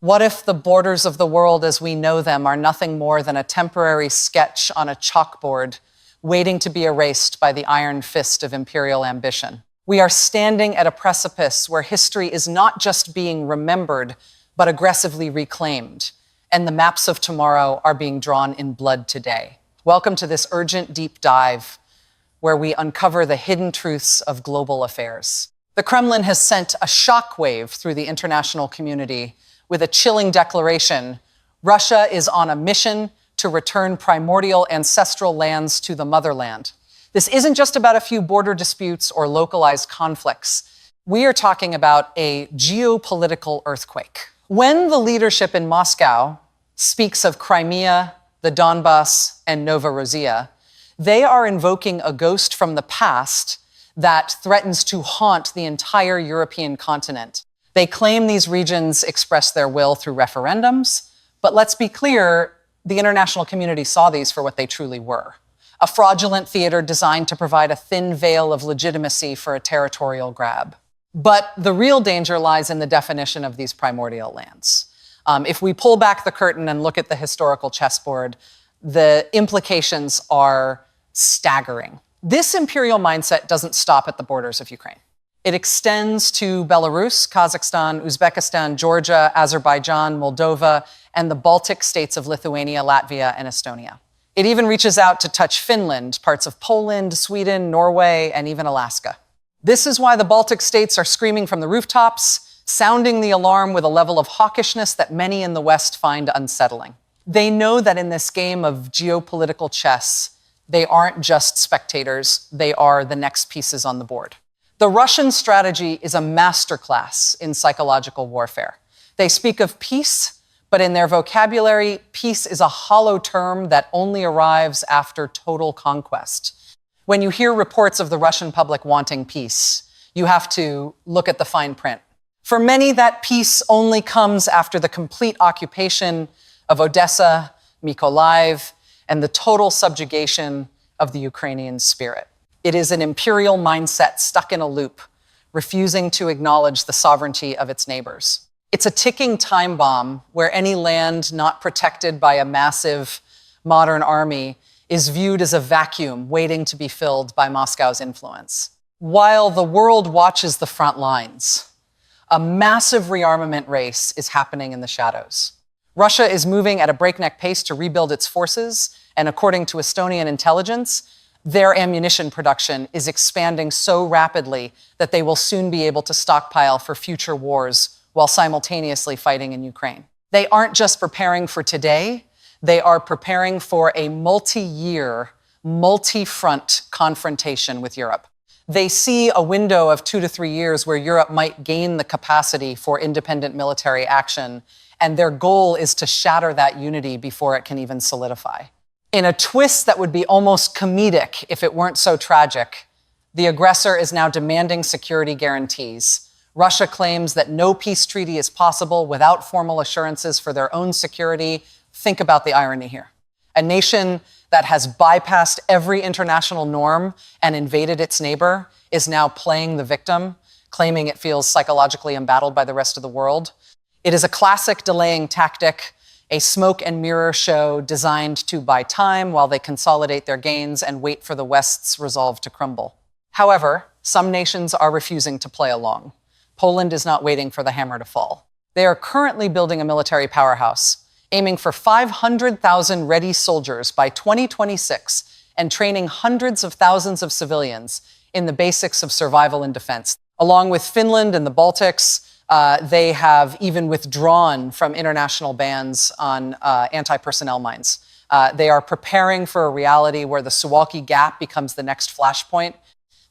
What if the borders of the world as we know them are nothing more than a temporary sketch on a chalkboard, waiting to be erased by the iron fist of imperial ambition? We are standing at a precipice where history is not just being remembered, but aggressively reclaimed, and the maps of tomorrow are being drawn in blood today. Welcome to this urgent deep dive, where we uncover the hidden truths of global affairs. The Kremlin has sent a shockwave through the international community with a chilling declaration: Russia is on a mission to return primordial ancestral lands to the motherland. This isn't just about a few border disputes or localized conflicts. We are talking about a geopolitical earthquake. When the leadership in Moscow speaks of Crimea, the Donbass, and Novorossiya, they are invoking a ghost from the past that threatens to haunt the entire European continent. They claim these regions expressed their will through referendums, but let's be clear, the international community saw these for what they truly were: a fraudulent theater designed to provide a thin veil of legitimacy for a territorial grab. But the real danger lies in the definition of these primordial lands. If we pull back the curtain and look at the historical chessboard, the implications are staggering. This imperial mindset doesn't stop at the borders of Ukraine. It extends to Belarus, Kazakhstan, Uzbekistan, Georgia, Azerbaijan, Moldova, and the Baltic states of Lithuania, Latvia, and Estonia. It even reaches out to touch Finland, parts of Poland, Sweden, Norway, and even Alaska. This is why the Baltic states are screaming from the rooftops, sounding the alarm with a level of hawkishness that many in the West find unsettling. They know that in this game of geopolitical chess, they aren't just spectators, they are the next pieces on the board. The Russian strategy is a masterclass in psychological warfare. They speak of peace, but in their vocabulary, peace is a hollow term that only arrives after total conquest. When you hear reports of the Russian public wanting peace, you have to look at the fine print. For many, that peace only comes after the complete occupation of Odessa, Mykolaiv, and the total subjugation of the Ukrainian spirit. It is an imperial mindset stuck in a loop, refusing to acknowledge the sovereignty of its neighbors. It's a ticking time bomb where any land not protected by a massive modern army is viewed as a vacuum waiting to be filled by Moscow's influence. While the world watches the front lines, a massive rearmament race is happening in the shadows. Russia is moving at a breakneck pace to rebuild its forces, and according to Estonian intelligence, their ammunition production is expanding so rapidly that they will soon be able to stockpile for future wars while simultaneously fighting in Ukraine. They aren't just preparing for today, they are preparing for a multi-year, multi-front confrontation with Europe. They see a window of 2 to 3 years where Europe might gain the capacity for independent military action, and their goal is to shatter that unity before it can even solidify. In a twist that would be almost comedic if it weren't so tragic, the aggressor is now demanding security guarantees. Russia claims that no peace treaty is possible without formal assurances for their own security. Think about the irony here. A nation that has bypassed every international norm and invaded its neighbor is now playing the victim, claiming it feels psychologically embattled by the rest of the world. It is a classic delaying tactic, a smoke and mirror show designed to buy time while they consolidate their gains and wait for the West's resolve to crumble. However, some nations are refusing to play along. Poland is not waiting for the hammer to fall. They are currently building a military powerhouse, aiming for 500,000 ready soldiers by 2026 and training hundreds of thousands of civilians in the basics of survival and defense. Along with Finland and the Baltics, they have even withdrawn from international bans on anti-personnel mines. They are preparing for a reality where the Suwalki Gap becomes the next flashpoint.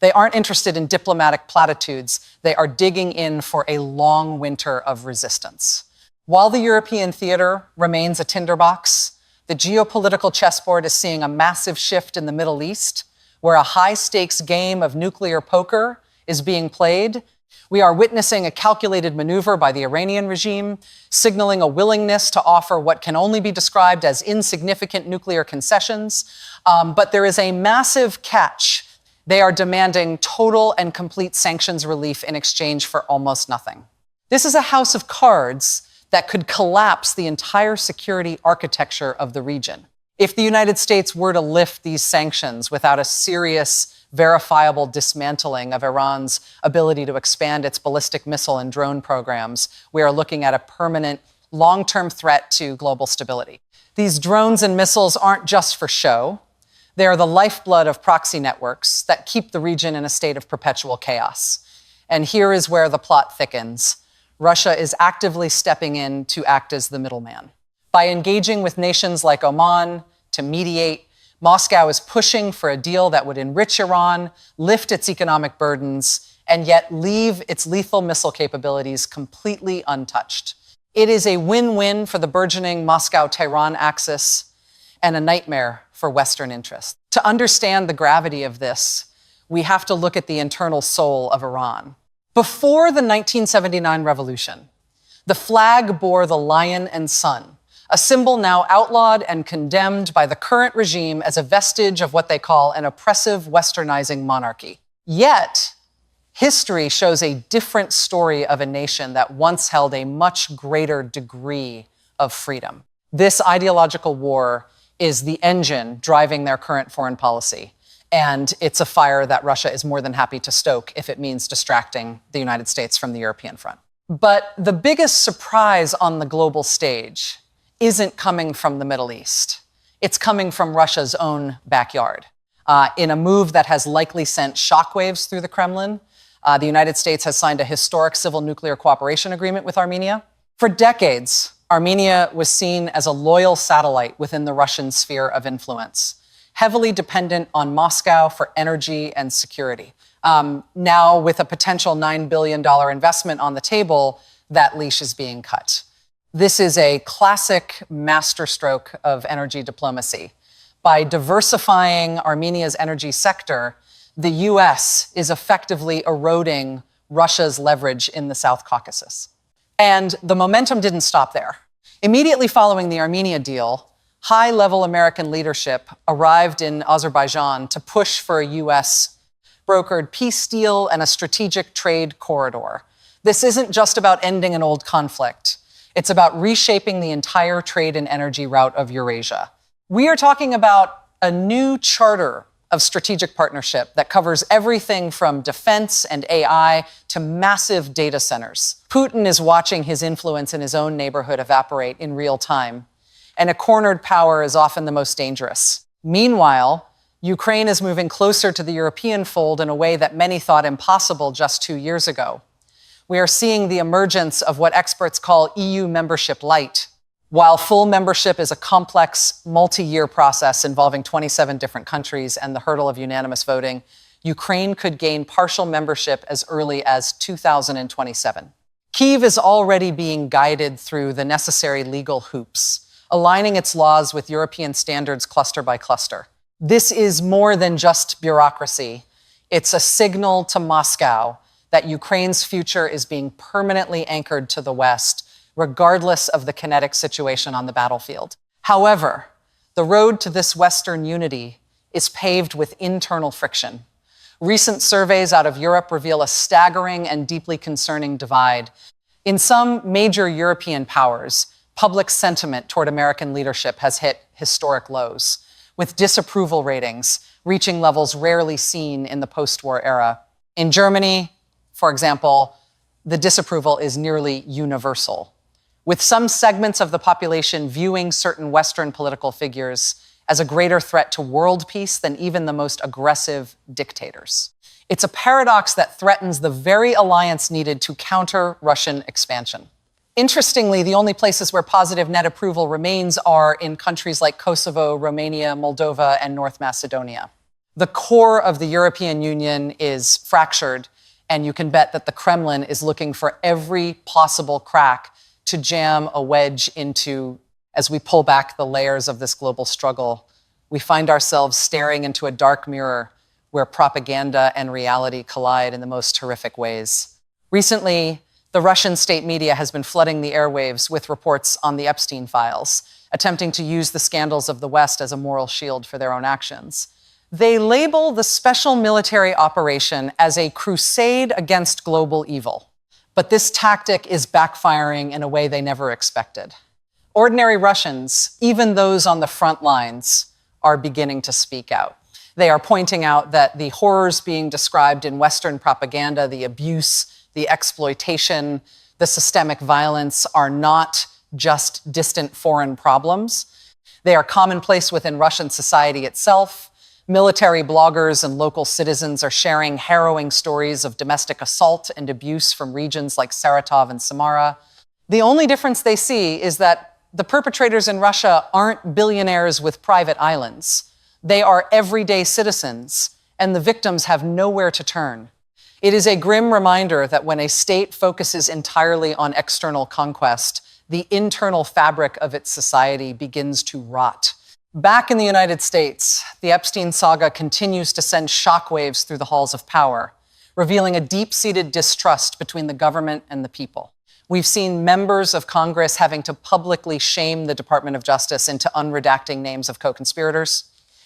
They aren't interested in diplomatic platitudes. They are digging in for a long winter of resistance. While the European theater remains a tinderbox, the geopolitical chessboard is seeing a massive shift in the Middle East, where a high-stakes game of nuclear poker is being played. We are witnessing a calculated maneuver by the Iranian regime, signaling a willingness to offer what can only be described as insignificant nuclear concessions. But there is a massive catch. They are demanding total and complete sanctions relief in exchange for almost nothing. This is a house of cards that could collapse the entire security architecture of the region. If the United States were to lift these sanctions without a serious, verifiable dismantling of Iran's ability to expand its ballistic missile and drone programs, we are looking at a permanent, long-term threat to global stability. These drones and missiles aren't just for show. They are the lifeblood of proxy networks that keep the region in a state of perpetual chaos. And here is where the plot thickens. Russia is actively stepping in to act as the middleman. By engaging with nations like Oman to mediate, Moscow is pushing for a deal that would enrich Iran, lift its economic burdens, and yet leave its lethal missile capabilities completely untouched. It is a win-win for the burgeoning Moscow-Tehran axis and a nightmare for Western interests. To understand the gravity of this, we have to look at the internal soul of Iran. Before the 1979 revolution, the flag bore the lion and sun, a symbol now outlawed and condemned by the current regime as a vestige of what they call an oppressive westernizing monarchy. Yet, history shows a different story of a nation that once held a much greater degree of freedom. This ideological war is the engine driving their current foreign policy. And it's a fire that Russia is more than happy to stoke if it means distracting the United States from the European front. But the biggest surprise on the global stage isn't coming from the Middle East. It's coming from Russia's own backyard. In a move that has likely sent shockwaves through the Kremlin, the United States has signed a historic civil nuclear cooperation agreement with Armenia. For decades, Armenia was seen as a loyal satellite within the Russian sphere of influence, heavily dependent on Moscow for energy and security. Now, with a potential $9 billion investment on the table, that leash is being cut. This is a classic masterstroke of energy diplomacy. By diversifying Armenia's energy sector, the US is effectively eroding Russia's leverage in the South Caucasus. And the momentum didn't stop there. Immediately following the Armenia deal, high-level American leadership arrived in Azerbaijan to push for a US-brokered peace deal and a strategic trade corridor. This isn't just about ending an old conflict. It's about reshaping the entire trade and energy route of Eurasia. We are talking about a new charter of strategic partnership that covers everything from defense and AI to massive data centers. Putin is watching his influence in his own neighborhood evaporate in real time. And a cornered power is often the most dangerous. Meanwhile, Ukraine is moving closer to the European fold in a way that many thought impossible just 2 years ago. We are seeing the emergence of what experts call EU membership light. While full membership is a complex, multi-year process involving 27 different countries and the hurdle of unanimous voting, Ukraine could gain partial membership as early as 2027. Kyiv is already being guided through the necessary legal hoops, aligning its laws with European standards cluster by cluster. This is more than just bureaucracy. It's a signal to Moscow that Ukraine's future is being permanently anchored to the West, regardless of the kinetic situation on the battlefield. However, the road to this Western unity is paved with internal friction. Recent surveys out of Europe reveal a staggering and deeply concerning divide. In some major European powers, public sentiment toward American leadership has hit historic lows, with disapproval ratings reaching levels rarely seen in the post-war era. In Germany, for example, the disapproval is nearly universal, with some segments of the population viewing certain Western political figures as a greater threat to world peace than even the most aggressive dictators. It's a paradox that threatens the very alliance needed to counter Russian expansion. Interestingly, the only places where positive net approval remains are in countries like Kosovo, Romania, Moldova, and North Macedonia. The core of the European Union is fractured, and you can bet that the Kremlin is looking for every possible crack to jam a wedge into. As we pull back the layers of this global struggle, we find ourselves staring into a dark mirror where propaganda and reality collide in the most horrific ways. Recently, the Russian state media has been flooding the airwaves with reports on the Epstein files, attempting to use the scandals of the West as a moral shield for their own actions. They label the special military operation as a crusade against global evil. But this tactic is backfiring in a way they never expected. Ordinary Russians, even those on the front lines, are beginning to speak out. They are pointing out that the horrors being described in Western propaganda, the abuse, the exploitation, the systemic violence, are not just distant foreign problems. They are commonplace within Russian society itself. Military bloggers and local citizens are sharing harrowing stories of domestic assault and abuse from regions like Saratov and Samara. The only difference they see is that the perpetrators in Russia aren't billionaires with private islands. They are everyday citizens, and the victims have nowhere to turn. It is a grim reminder that when a state focuses entirely on external conquest, the internal fabric of its society begins to rot. Back in the United States, the Epstein saga continues to send shockwaves through the halls of power, revealing a deep-seated distrust between the government and the people. We've seen members of Congress having to publicly shame the Department of Justice into unredacting names of co-conspirators.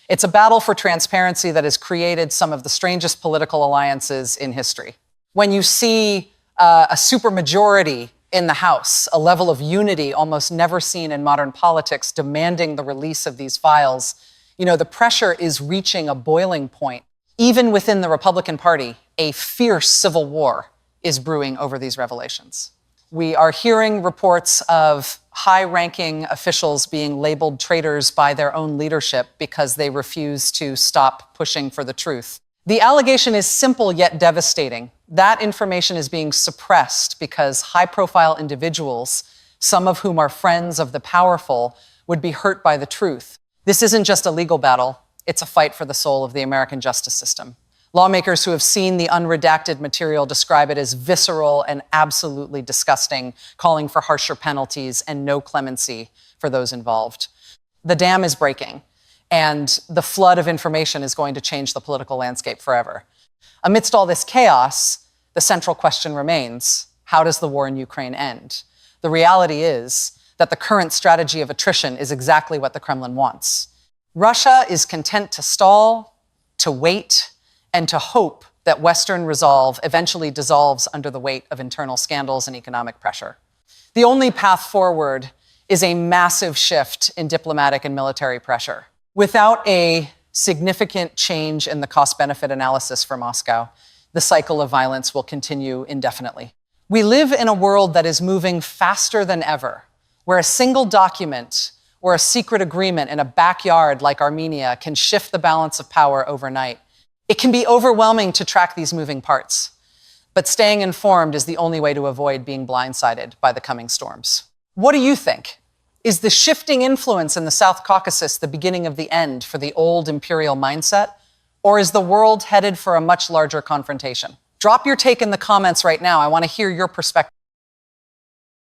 It's a battle for transparency that has created some of the strangest political alliances in history. When you see a supermajority in the House, a level of unity almost never seen in modern politics, demanding the release of these files, the pressure is reaching a boiling point. Even within the Republican Party, a fierce civil war is brewing over these revelations. We are hearing reports of high-ranking officials being labeled traitors by their own leadership because they refuse to stop pushing for the truth. The allegation is simple yet devastating. That information is being suppressed because high-profile individuals, some of whom are friends of the powerful, would be hurt by the truth. This isn't just a legal battle, it's a fight for the soul of the American justice system. Lawmakers who have seen the unredacted material describe it as visceral and absolutely disgusting, calling for harsher penalties and no clemency for those involved. The dam is breaking, and the flood of information is going to change the political landscape forever. Amidst all this chaos, the central question remains: how does the war in Ukraine end? The reality is that the current strategy of attrition is exactly what the Kremlin wants. Russia is content to stall, to wait, and to hope that Western resolve eventually dissolves under the weight of internal scandals and economic pressure. The only path forward is a massive shift in diplomatic and military pressure. Without a significant change in the cost-benefit analysis for Moscow, the cycle of violence will continue indefinitely. We live in a world that is moving faster than ever, where a single document or a secret agreement in a backyard like Armenia can shift the balance of power overnight. It can be overwhelming to track these moving parts, but staying informed is the only way to avoid being blindsided by the coming storms. What do you think? Is the shifting influence in the South Caucasus the beginning of the end for the old imperial mindset? Or is the world headed for a much larger confrontation? Drop your take in the comments right now. I want to hear your perspective.